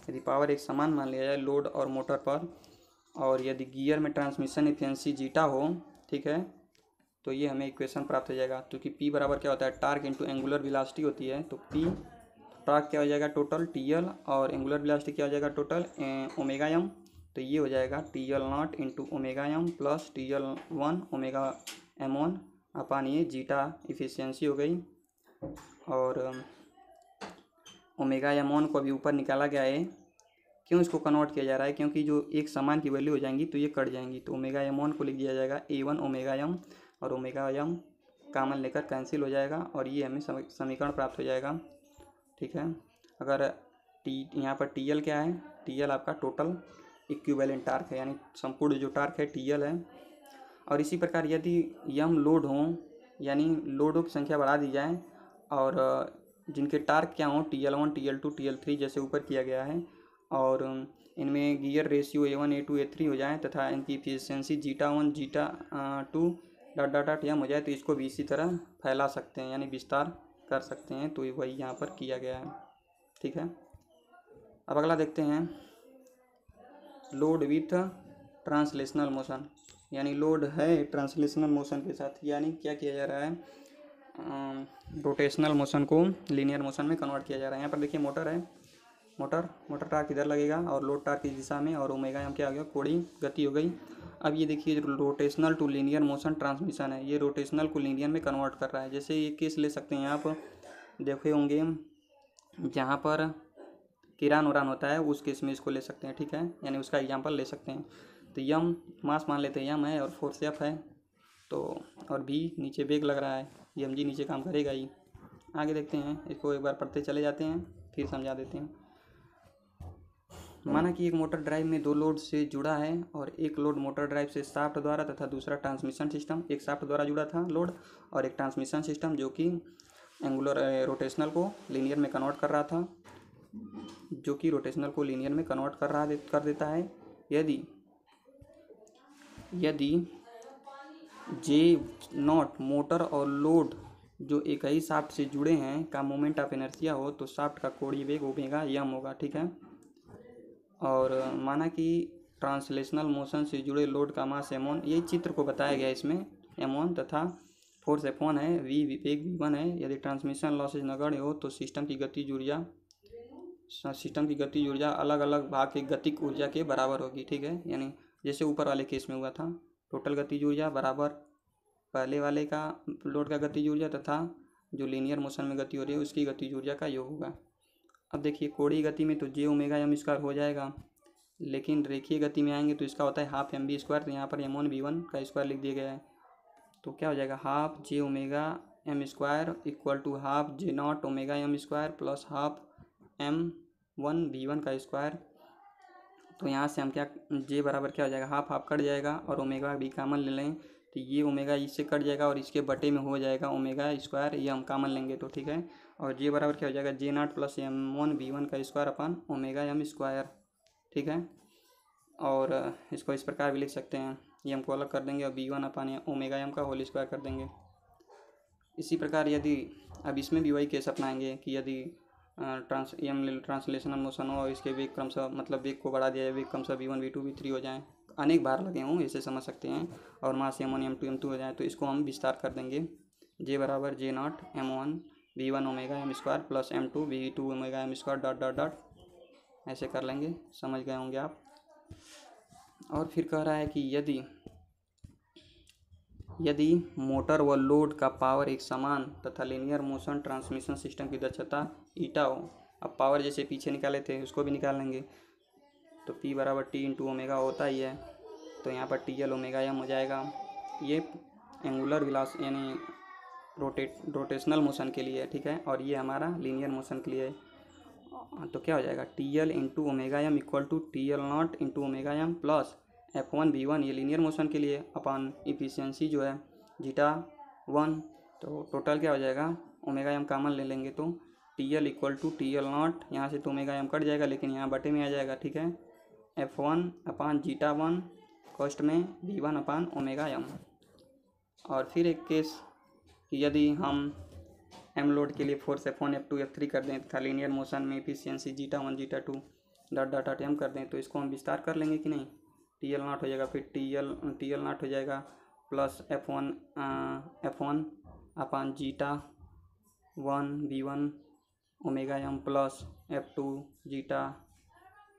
यदि पावर एक समान मान लिया जाए लोड और मोटर पर, और यदि गियर में ट्रांसमिशन एफिशिएंसी जीटा हो, ठीक है, तो ये हमें इक्वेशन प्राप्त हो जाएगा। क्योंकि P बराबर क्या होता है, टार्क इंटू एंगुलर वेलोसिटी होती है, तो P टार्क क्या हो जाएगा टोटल TL, और एंगुलर वेलोसिटी क्या हो जाएगा टोटल ओमेगा एम, तो ये हो जाएगा TL not into omega M plus TL one omega M one upon ये जीटा इफिशियंसी हो गई। और ओमेगा एम वन को अभी ऊपर निकाला गया है, क्यों इसको कन्वर्ट किया जा रहा है, क्योंकि जो एक समान की वैल्यू हो जाएंगी तो ये कट जाएंगी, तो ओमेगा एम वन को लिख दिया जाएगा A1 ओमेगा एम, और ओमेगा एम कॉमन लेकर कैंसिल हो जाएगा और ये हमें समीकरण प्राप्त हो जाएगा, ठीक है। अगर यहाँ पर TL क्या है, TL आपका टोटल इक्विवेलेंट टार्क है, यानी संपूर्ण जो टार्क है TL है। और इसी प्रकार यदि यम लोड हों, यानी लोडों की संख्या बढ़ा दी जाए और जिनके टार्क क्या हों TL1 TL2 TL3 जैसे ऊपर किया गया है, और इनमें gear ratio A1 A2 A3 हो जाए तथा इनकी efficiency zeta 1 zeta 2 dot dot dot M हो जाए, तो इसको भी इसी तरह फैला सकते हैं, यानी विस्तार कर सकते हैं। तो वही यहाँ पर किया गया है, ठीक है। अब अगला देखते हैं, लोड विथ ट्रांसलेशनल मोशन, यानी लोड है ट्रांसलेशनल मोशन के साथ, यानी क्या किया जा रहा है, रोटेशनल मोशन को लीनियर मोशन में कन्वर्ट किया जा रहा है। यहाँ पर देखिए मोटर है, मोटर टार्क इधर लगेगा और लोड टार्क इस दिशा में, और ओमेगा एम क्या आ गया, कोणीय गति हो गई। अब ये देखिए rotational to linear motion transmission है, ये रोटेशनल को लीनियर में कन्वर्ट कर रहा है। जैसे ये केस ले सकते हैं आप देखे होंगे जहाँ पर किरान उड़ान होता है, उस केस में इसको ले सकते हैं, ठीक है, यानी उसका एग्जाम्पल ले सकते हैं। तो यम मास मान लेते हैं, यम है और फोर्स F है, तो और भी नीचे वेग लग रहा है, mg नीचे काम करेगा ही। आगे देखते हैं, इसको एक बार पढ़ते चले जाते हैं फिर समझा देते हैं। माना कि एक मोटर ड्राइव में 2 लोड से जुड़ा है और एक लोड मोटर ड्राइव से शाफ्ट द्वारा तथा दूसरा ट्रांसमिशन सिस्टम, एक शाफ्ट द्वारा जुड़ा था लोड और एक ट्रांसमिशन सिस्टम जो कि एंगुलर रोटेशनल को लीनियर में कन्वर्ट कर रहा था, जो कि रोटेशनल को लीनियर में कन्वर्ट कर देता है। यदि जे नॉट मोटर और लोड जो एक ही शाफ्ट से जुड़े हैं का मोमेंट ऑफ इनर्शिया हो तो शाफ्ट का कोणीय वेग ओमेगा एम होगा, ठीक है। और माना कि ट्रांसलेशनल मोशन से जुड़े लोड का मास m1, यही चित्र को बताया गया इसमें, m1 तथा फोर्स F1 है, वेग v1 है। यदि ट्रांसमिशन लॉसेज नगण्य हो तो सिस्टम की गतिज ऊर्जा अलग अलग भाग की गतिक ऊर्जा के बराबर होगी, ठीक है। यानी जैसे ऊपर वाले केस में हुआ था, टोटल गतिज ऊर्जा बराबर पहले वाले का लोड का गतिज ऊर्जा तथा जो लीनियर मोशन में गति हो रही है उसकी गतिज ऊर्जा का योग होगा। अब देखिए कोणीय गति में तो जे ओमेगा एम स्क्वायर हो जाएगा, लेकिन रेखीय गति में आएंगे तो इसका होता है हाफ एम बी स्क्वायर, तो यहाँ पर M1 V1 का स्क्वायर लिख दिया गया है, तो क्या हो जाएगा half J omega M square equal to half J not omega M square plus half M1 V1 का स्क्वायर। तो यहाँ से हम क्या, जे बराबर क्या हो जाएगा, हाफ हाफ कट जाएगा और ओमेगा भी कामन ले लें तो ये ओमेगा इससे कट जाएगा और इसके बटे में हो जाएगा ओमेगा स्क्वायर, ये हम कामन लेंगे तो ठीक है। और जे बराबर क्या हो जाएगा, जे नॉट प्लस M1 V1 का square upon omega M square, ठीक है। और इसको इस प्रकार भी लिख सकते हैं, ये हमको अलग कर देंगे और V1 अपन ओमेगा M का होल स्क्वायर कर देंगे। इसी प्रकार यदि अब इसमें भी वही केस अपनाएंगे कि यदि ट्रांसलेशनल मोशन हो और इसके वेग क्रमशः मतलब वेग को बढ़ा दिया जाए, वेग क्रमशः V1 V2 V3 हो जाए, अनेक बार लगे हों ऐसे समझ सकते हैं, और मास M1 M2 M2 हो जाए तो इसको हम विस्तार कर देंगे। जे बराबर J not M1 V1 omega M square plus M2 V2 omega M square dot dot dot ऐसे कर लेंगे, समझ गए होंगे आप। और फिर कह रहा है कि यदि मोटर व लोड का पावर एक समान तथा लीनियर मोशन ट्रांसमिशन सिस्टम की दक्षता ईटा हो, अब पावर जैसे पीछे निकाले थे उसको भी निकाल लेंगे, तो P बराबर T इंटू ओमेगा होता ही है, तो यहाँ पर TL ओमेगा M हो जाएगा। ये एंगुलर विलास यानी रोटेशनल मोशन के लिए है, ठीक है, और ये हमारा लीनियर मोशन के लिए है। तो क्या हो जाएगा, TL into omega M equal to TL not into omega M plus F1V1, ये लीनियर मोशन के लिए, अपन इफिशियंसी जो है जीटा 1, तो टोटल क्या हो जाएगा, ओमेगा M कामन ले लेंगे तो TL equal to TL not, यहाँ से तो ओमेगा M कट जाएगा लेकिन यहाँ बटे में आ जाएगा, ठीक है, F1 अपान जीटा 1 कॉस्ट में V1 अपान ओमेगा M। और फिर एक केस कि यदि हम M लोड के लिए फोर्स F1 F2 F3 कर दें तथा लीनियर मोशन में efficiency zeta 1 zeta 2 dot dot dot M कर दें, तो इसको हम विस्तार कर लेंगे कि नहीं, TL नॉट हो जाएगा, फिर TL नॉट हो जाएगा plus F1 upon zeta 1 V1 omega M plus F2 zeta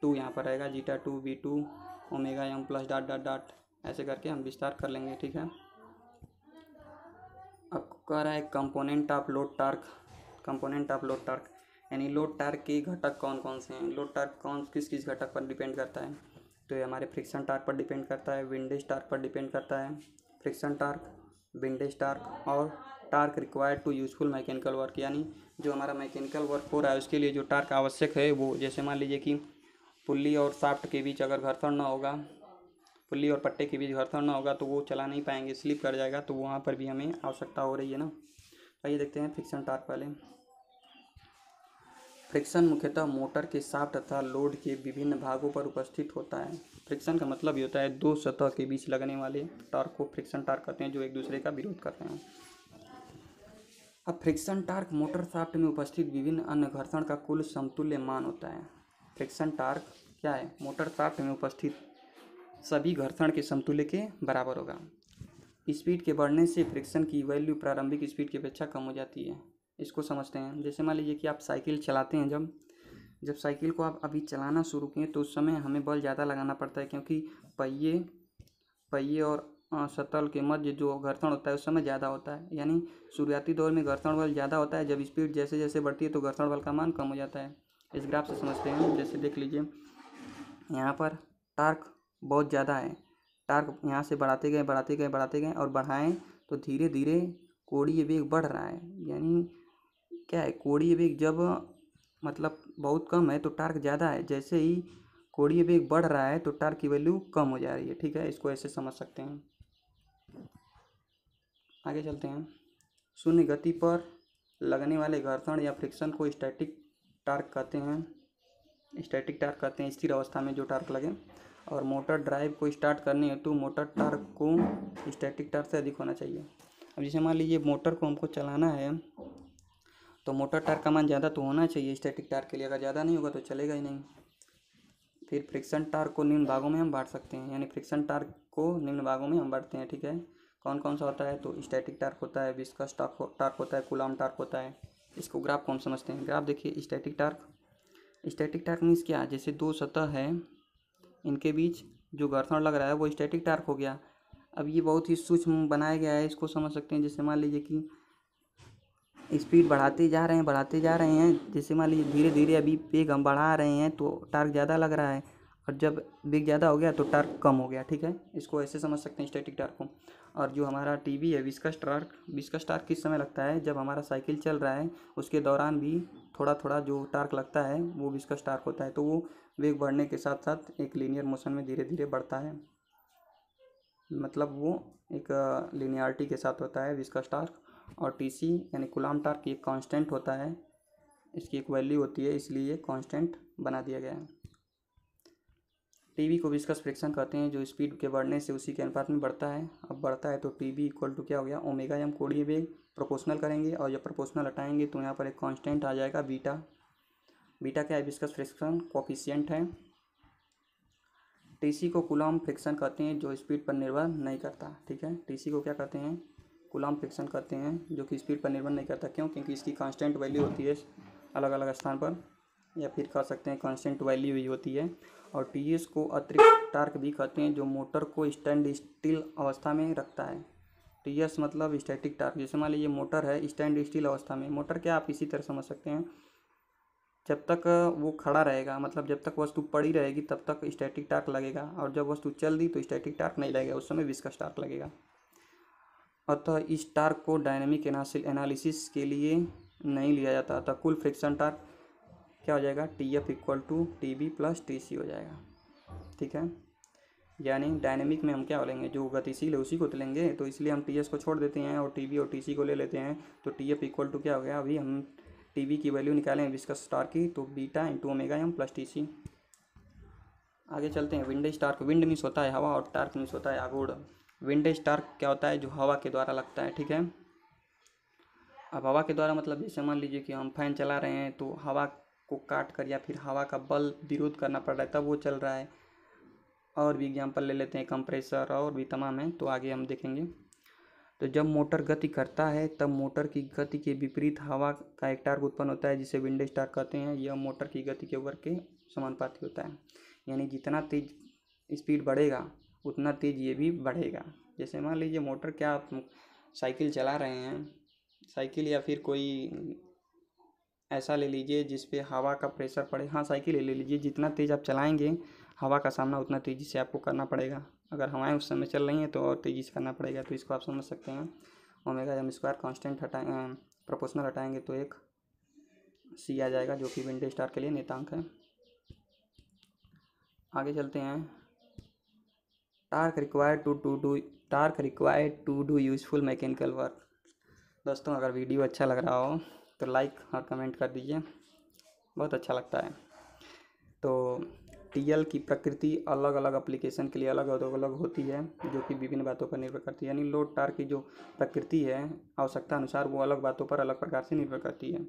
2 यहाँ पर रहेगा zeta 2 V2 omega M plus dot dot dot, ऐसे करके हम विस्तार कर लेंगे, ठीक है। अब कह रहा है कंपोनेंट ऑफ लोड टार्क, यानी लोड टार्क के घटक कौन कौन से हैं, लोड टार्क किस किस घटक पर डिपेंड करता है, तो ये हमारे फ्रिक्शन टार्क पर डिपेंड करता है, विंडेज टार्क पर डिपेंड करता है, फ्रिक्शन टार्क, विंडेज टार्क और torque required to useful mechanical work, यानी जो हमारा मैकेनिकल वर्क हो रहा है उसके लिए जो टार्क आवश्यक है वो, जैसे मान लीजिए कि पुल्ली और शाफ्ट के बीच अगर घर्षण ना होगा, पुल्ली और पट्टे के बीच घर्षण ना होगा तो वो चला नहीं पाएंगे, स्लिप कर जाएगा, तो वहाँ पर भी हमें आवश्यकता हो रही है ना। आइए देखते हैं फ्रिक्शन टार्क पहले। फ्रिक्शन मुख्यतः मोटर के शाफ्ट तथा लोड के विभिन्न भागों पर उपस्थित होता है। फ्रिक्शन का मतलब ये होता है दो सतह के बीच लगने वाले टार्क को फ्रिक्शन टार्क कहते हैं, जो एक दूसरे का विरोध करते हैं। अब फ्रिक्शन टार्क मोटर शाफ्ट में उपस्थित विभिन्न अन्य घर्षण का कुल समतुल्य मान होता है। फ्रिक्शन टार्क क्या है, मोटर शाफ्ट में उपस्थित सभी घर्षण के समतुल्य के बराबर होगा। स्पीड के बढ़ने से फ्रिक्शन की वैल्यू प्रारंभिक स्पीड की अपेक्षा कम हो जाती है। इसको समझते हैं, जैसे मान लीजिए कि आप साइकिल चलाते हैं, जब साइकिल को आप अभी चलाना शुरू किए तो उस समय हमें बल ज़्यादा लगाना पड़ता है, क्योंकि पहिए और शटल के मध्य जो घर्षण होता है उस समय ज़्यादा होता है, यानी शुरुआती दौर में घर्षण बल ज़्यादा होता है, जब स्पीड जैसे जैसे बढ़ती है तो घर्षण बल का मान कम हो जाता है। इस ग्राफ से समझते हैं, जैसे देख लीजिए यहाँ पर टार्क बहुत ज़्यादा है, टार्क यहाँ से बढ़ाते गए और बढ़ाएं तो धीरे धीरे कोणीय वेग बढ़ रहा है, यानी क्या है, कोणीय वेग जब मतलब बहुत कम है तो टार्क ज़्यादा है, जैसे ही कोणीय वेग बढ़ रहा है तो टार्क की वैल्यू कम हो जा रही है, ठीक है, इसको ऐसे समझ सकते हैं। आगे चलते हैं। शून्य गति पर लगने वाले घर्षण या फ्रिक्शन को स्टैटिक टार्क कहते हैं, स्थिर अवस्था में जो टार्क लगे। और मोटर ड्राइव को स्टार्ट करने हेतु मोटर टार्क को स्टैटिक टार्क से अधिक होना चाहिए। अब जैसे मान लीजिए मोटर को हमको चलाना है तो मोटर टार्क का मान ज़्यादा तो होना चाहिए स्टैटिक टार्क के लिए, अगर ज़्यादा नहीं होगा तो चलेगा ही नहीं। फिर फ्रिक्शन टार्क को निम्न भागों में हम बांट सकते हैं, यानी फ्रिक्शन टार्क को निम्न भागों में हम बांटते हैं, ठीक है। कौन कौन सा होता है, तो स्टैटिक टार्क होता है, विस्कस टार्क होता है, कूलॉम टार्क होता है। इसको ग्राफ को हम समझते हैं। ग्राफ देखिए, स्टैटिक टार्क मीन्स क्या, जैसे दो सतह है इनके बीच जो घर्षण लग रहा है वो स्टैटिक टार्क हो गया। अब ये बहुत ही सूक्ष्म बनाया गया है, इसको समझ सकते हैं। जैसे मान लीजिए कि स्पीड बढ़ाते जा रहे हैं, जैसे मान लीजिए धीरे धीरे अभी वेग हम बढ़ा रहे हैं तो टार्क ज़्यादा लग रहा है, और जब वेग ज़्यादा हो गया तो टार्क कम हो गया, ठीक है। इसको ऐसे समझ सकते हैं स्टैटिक टार्क को। और जो हमारा टीवी है विस्कस टार्क किस समय लगता है, जब हमारा साइकिल चल रहा है उसके दौरान भी थोड़ा थोड़ा जो टार्क लगता है वो विस्कस टार्क होता है। तो वो वेग बढ़ने के साथ साथ एक लीनियर मोशन में धीरे धीरे बढ़ता है, मतलब वो एक लिनियरिटी के साथ होता है विस्कस टार्क। और टीसी यानी कूलम्ब टार्क एक कांस्टेंट होता है, इसकी एक वैल्यू होती है, इसलिए ये कांस्टेंट बना दिया गया है। टीवी को विस्कस फ्रिक्शन कहते हैं, जो स्पीड के बढ़ने से उसी के अनुपात में बढ़ता है। अब बढ़ता है तो टीवी इक्वल टू क्या हो गया, ओमेगा एम कोणीय वेग प्रोपोर्शनल करेंगे, और जब प्रोपोर्शनल हटाएंगे तो यहाँ पर एक कांस्टेंट आ जाएगा बीटा। बीटा क्या है, विस्कस फ्रिक्शन कोफिशिएंट है। टीसी को कूलम्ब फ्रिक्शन कहते हैं, जो स्पीड पर निर्भर नहीं करता। ठीक है, टीसी को क्या कहते हैं, कूलम्ब फ्रिक्शन कहते हैं, जो कि स्पीड पर निर्भर नहीं करता। क्यों, क्योंकि इसकी कांस्टेंट वैल्यू होती है अलग अलग स्थान पर, या फिर कह सकते हैं कांस्टेंट वैल्यू ही होती है। और टीएस को अतिरिक्त टार्क भी कहते हैं, जो मोटर को स्टैंड स्टिल अवस्था में रखता है। टीएस मतलब स्टैटिक टार्क। जैसे मान लीजिए मोटर है स्टैंड स्टिल अवस्था में, मोटर क्या आप इसी तरह समझ सकते हैं, जब तक वो खड़ा रहेगा, मतलब जब तक वस्तु पड़ी रहेगी तब तक स्टैटिक टार्क लगेगा, और जब वस्तु चल दी तो स्टैटिक टार्क नहीं लगेगा, उस समय विस्कस टार्क लगेगा। अतः इस टार्क को डायनेमिक एनालिसिस के लिए नहीं लिया जाता। अतः कुल फ्रिक्शन टार्क क्या हो जाएगा, T F equal to T B plus T C हो जाएगा। ठीक है, यानी डायनेमिक में हम क्या लेंगे, जो गतिशील है उसी को तो लेंगे, तो इसलिए हम टी एस को छोड़ देते हैं और टी बी और टी सी को ले लेते हैं। तो टी एफ इक्वल टू क्या हो गया, अभी हम टी बी की वैल्यू निकालें विस्कस टार्क की, तो beta into omega M plus T C. आगे चलते हैं, विंडेज टार्क। विंड मीन्स होता है हवा और टार्क मीन्स होता है आगोड़। विंडेज टार्क क्या होता है, जो हवा के द्वारा लगता है। ठीक है, अब हवा के द्वारा मतलब जैसे मान लीजिए कि हम फैन चला रहे हैं, तो हवा को काट कर या फिर हवा का बल विरोध करना पड़ रहा है तब वो चल रहा है। और भी एग्जाम्पल ले लेते हैं, कंप्रेसर और भी तमाम है, तो आगे हम देखेंगे। तो जब मोटर गति करता है तब मोटर की गति के विपरीत हवा का एक टार्क उत्पन्न होता है, जिसे विंडेज टार्क कहते हैं। यह मोटर की गति के वर्ग के समानुपाती होता है, यानी जितना तेज स्पीड बढ़ेगा उतना तेज ये भी बढ़ेगा। जैसे मान लीजिए मोटर, क्या आप साइकिल चला रहे हैं, साइकिल या फिर कोई ऐसा ले लीजिए जिस पे हवा का प्रेशर पड़े, हाँ साइकिल ले लीजिए, जितना तेज़ आप चलाएंगे हवा का सामना उतना तेज़ी से आपको करना पड़ेगा। अगर हवाएं उस समय चल रही हैं तो और तेज़ी से करना पड़ेगा। तो इसको आप समझ सकते हैं, ओमेगा एम स्क्वायर कॉन्स्टेंट हटाएँ, प्रोपोर्शनल हटाएंगे तो एक सी आ जाएगा, जो कि विंडेज टार्क के लिए नियतांक है। आगे चलते हैं, torque required to do useful mechanical work. दोस्तों अगर वीडियो अच्छा लग रहा हो तो लाइक और कमेंट कर दीजिए, बहुत अच्छा लगता है। तो टीएल की प्रकृति अलग अलग एप्लीकेशन के लिए अलग अलग होती है, जो कि विभिन्न बातों पर निर्भर करती है। यानी लोड टार्क की जो प्रकृति है आवश्यकता अनुसार वो अलग बातों पर अलग प्रकार से निर्भर करती है।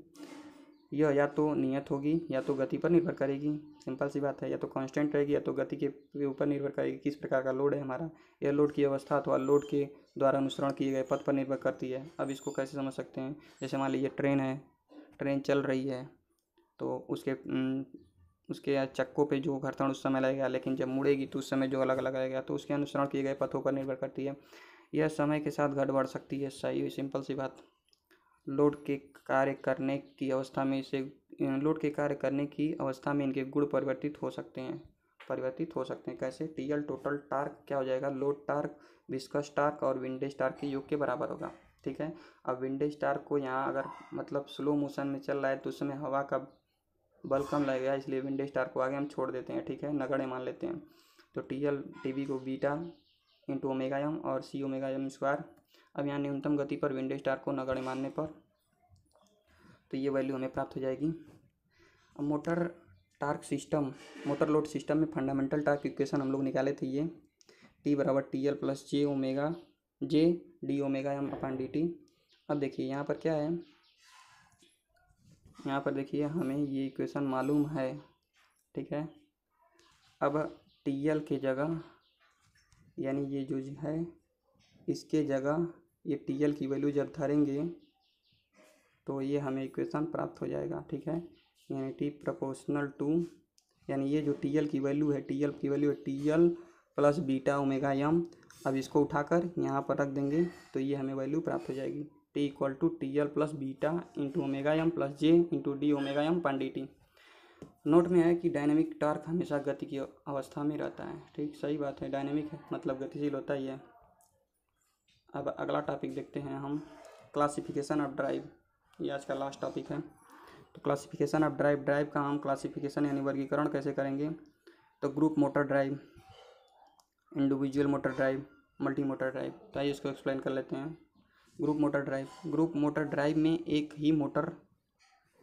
यह या तो नियत होगी या तो गति पर निर्भर करेगी, सिंपल सी बात है, या तो कांस्टेंट रहेगी या तो गति के ऊपर निर्भर करेगी, किस प्रकार का लोड है हमारा। यह लोड की अवस्था अथवा लोड के द्वारा अनुसरण किए गए पथ पर निर्भर करती है। अब इसको कैसे समझ सकते हैं, जैसे मान लीजिए ट्रेन है, ट्रेन चल रही है, तो उसके चक्कों पे जो घर्षण उस समय लगेगा, लेकिन जब मुड़ेगी तो उस समय जो अलग अलग आएगा, तो उसके अनुसरण किए गए पथों पर निर्भर करती है। यह समय के साथ घट बढ़ सकती है, सही सिंपल सी बात। लोड के कार्य करने की अवस्था में इनके गुण परिवर्तित हो सकते हैं। कैसे, टीएल टोटल टार्क क्या हो जाएगा, लोड टार्क विस्कस टार्क और विंडेज टार्क के योग के बराबर होगा। ठीक है, अब विंडेज टार्क को यहाँ अगर मतलब स्लो मोशन में चल रहा है तो उस समय हवा का बल कम लगेगा, इसलिए विंडेज टार्क को आगे हम छोड़ देते हैं। ठीक है, नगण्य मान लेते हैं। तो टीएल टीवी को बीटा इंटू ओमेगा एम और सी ओमेगा एम स्क्वायर। अब यहाँ न्यूनतम गति पर विंडेज टार्क को नगण्य मानने पर तो ये वैल्यू हमें प्राप्त हो जाएगी। अब मोटर लोड सिस्टम में फंडामेंटल टार्क इक्वेशन हम लोग निकाले थे, ये टी बराबर T L plus J D omega M upon D T. अब देखिए यहाँ पर क्या है, यहाँ पर देखिए हमें ये इक्वेशन मालूम है। ठीक है, अब टी एल के जगह यानी ये जो है इसके जगह ये टी एल की वैल्यू जब धरेंगे तो ये हमें इक्वेशन प्राप्त हो जाएगा। ठीक है, यानी टी प्रोपोर्शनल टू, यानी ये जो टी एल की वैल्यू है T L plus beta omega M. अब इसको उठाकर यहाँ पर रख देंगे तो ये हमें वैल्यू प्राप्त हो जाएगी, T equal to T L plus beta into omega M plus J into D omega M upon D T. Note में है कि डायनेमिक टार्क हमेशा गति की अवस्था में रहता है। ठीक, सही बात है, डायनेमिक है मतलब गतिशील होता ही है। अब अगला टॉपिक देखते हैं हम, क्लासिफिकेशन ऑफ ड्राइव। ये आज का लास्ट टॉपिक है। तो क्लासिफिकेशन ऑफ ड्राइव, ड्राइव का हम क्लासिफिकेशन यानी वर्गीकरण कैसे करेंगे, तो group motor drive, individual motor drive, multi motor drive. तो आइए इसको एक्सप्लेन कर लेते हैं। Group motor drive, group motor drive में एक ही मोटर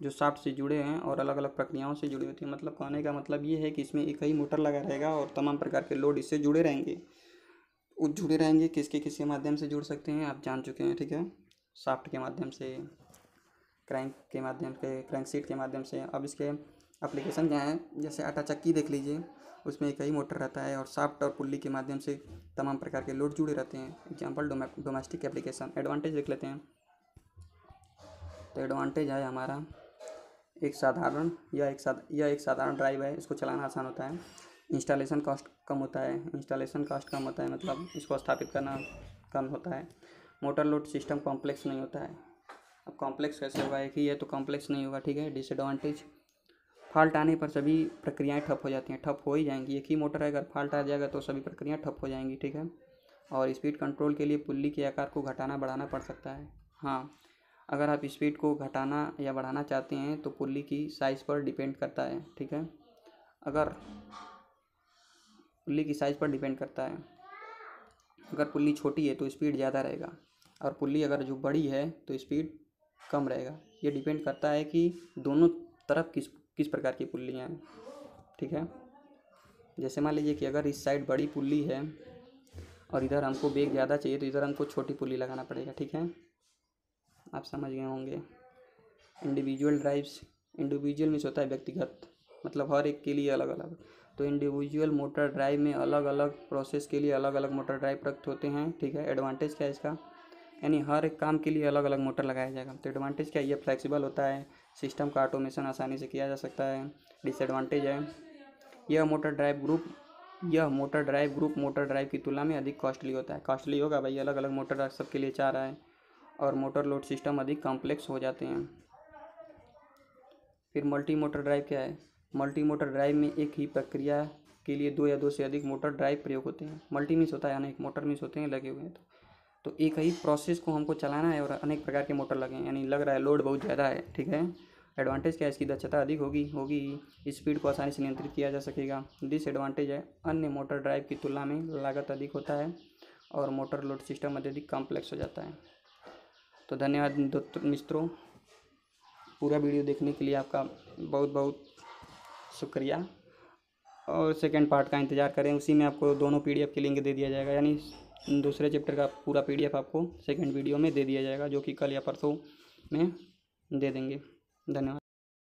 जो शाफ्ट से जुड़े हैं और अलग अलग प्रक्रियाओं से जुड़ी होती है। मतलब कहने का मतलब ये है कि इसमें एक ही मोटर लगा रहेगा और तमाम प्रकार के लोड इससे जुड़े रहेंगे। वो जुड़े रहेंगे किसके माध्यम से जुड़ सकते हैं आप जान चुके हैं, ठीक है। शाफ्ट के माध्यम से, क्रैंक के माध्यम से, क्रैंक सीट के माध्यम से। अब इसके एप्लीकेशन क्या है, जैसे आटा चक्की देख लीजिए, उसमें एक ही मोटर रहता है और शाफ्ट और पुल्ली के माध्यम से तमाम प्रकार के लोड जुड़े रहते हैं। Example domestic application. एडवांटेज देख लेते हैं। तो एडवांटेज है हमारा एक साधारण ड्राइव है, इसको चलाना आसान होता है। इंस्टॉलेशन कॉस्ट कम होता है, मतलब इसको स्थापित करना कम होता है। मोटर लोड सिस्टम कॉम्प्लेक्स नहीं होता है। अब कॉम्प्लेक्स कैसे होगा, एक ही है तो कॉम्प्लेक्स नहीं होगा, ठीक है। डिसएडवांटेज, फॉल्ट आने पर सभी प्रक्रियाएं ठप हो जाती हैं, ठप हो ही जाएंगी। एक ही मोटर है, अगर फॉल्ट आ जाएगा तो सभी प्रक्रियाएं ठप हो जाएंगी, ठीक है। और स्पीड कंट्रोल के लिए पुल्ली के आकार को घटाना बढ़ाना पड़ सकता है। हाँ, अगर आप स्पीड को घटाना या बढ़ाना चाहते हैं तो पुल्ली की साइज़ पर डिपेंड करता है, ठीक है। अगर पुल्ली की साइज़ पर डिपेंड करता है, अगर पुल्ली छोटी है तो स्पीड ज़्यादा रहेगा और पुल्ली अगर जो बड़ी है तो स्पीड कम रहेगा। ये डिपेंड करता है कि दोनों तरफ किस प्रकार की पुल्लियाँ हैं, ठीक है। जैसे मान लीजिए कि अगर इस साइड बड़ी पुल्ली है और इधर हमको वेग ज़्यादा चाहिए तो इधर हमको छोटी पुल्ली लगाना पड़ेगा, ठीक है। आप समझ गए होंगे। इंडिविजुअल ड्राइव्स, इंडिविजुअल मीन्स होता है व्यक्तिगत, मतलब हर एक के लिए अलग अलग। तो इंडिविजुअल मोटर ड्राइव में अलग अलग प्रोसेस के लिए अलग अलग मोटर ड्राइव प्रयुक्त होते हैं, ठीक है। एडवांटेज क्या है इसका, यानी हर एक काम के लिए अलग अलग मोटर लगाया जाएगा। तो एडवांटेज क्या है, ये फ्लेक्सिबल होता है, सिस्टम का ऑटोमेशन आसानी से किया जा सकता है। डिसएडवांटेज है, यह motor drive group motor drive की तुलना में अधिक कॉस्टली होता है। कॉस्टली होगा भाई, अलग अलग मोटर सबके लिए चाह रहा है और मोटर लोड सिस्टम अधिक कॉम्प्लेक्स हो जाते हैं। फिर मल्टी मोटर ड्राइव क्या है, मल्टी मोटर ड्राइव में एक ही प्रक्रिया के लिए 2 या 2 से अधिक मोटर ड्राइव प्रयोग होते हैं। मल्टी मीन्स होता है अनेक, मोटर मीन्स होते हैं लगे हुए हैं। तो एक ही प्रोसेस को हमको चलाना है और अनेक प्रकार के मोटर लगे हैं, यानी लग रहा है लोड बहुत ज़्यादा है, ठीक है। एडवांटेज क्या है, इसकी दक्षता अधिक होगी, स्पीड को आसानी से नियंत्रित किया जा सकेगा। डिसएडवांटेज है, अन्य मोटर ड्राइव की तुलना में लागत अधिक होता है और मोटर लोड सिस्टम अत्यधिक कॉम्प्लेक्स हो जाता है। तो धन्यवाद मित्रों, पूरा वीडियो देखने के लिए आपका बहुत बहुत शुक्रिया। और सेकंड पार्ट का इंतज़ार करें, उसी में आपको दोनों PDF की लिंक दे दिया जाएगा, यानी दूसरे चैप्टर का पूरा PDF आपको सेकंड वीडियो में दे दिया जाएगा, जो कि कल या परसों में दे देंगे। धन्यवाद।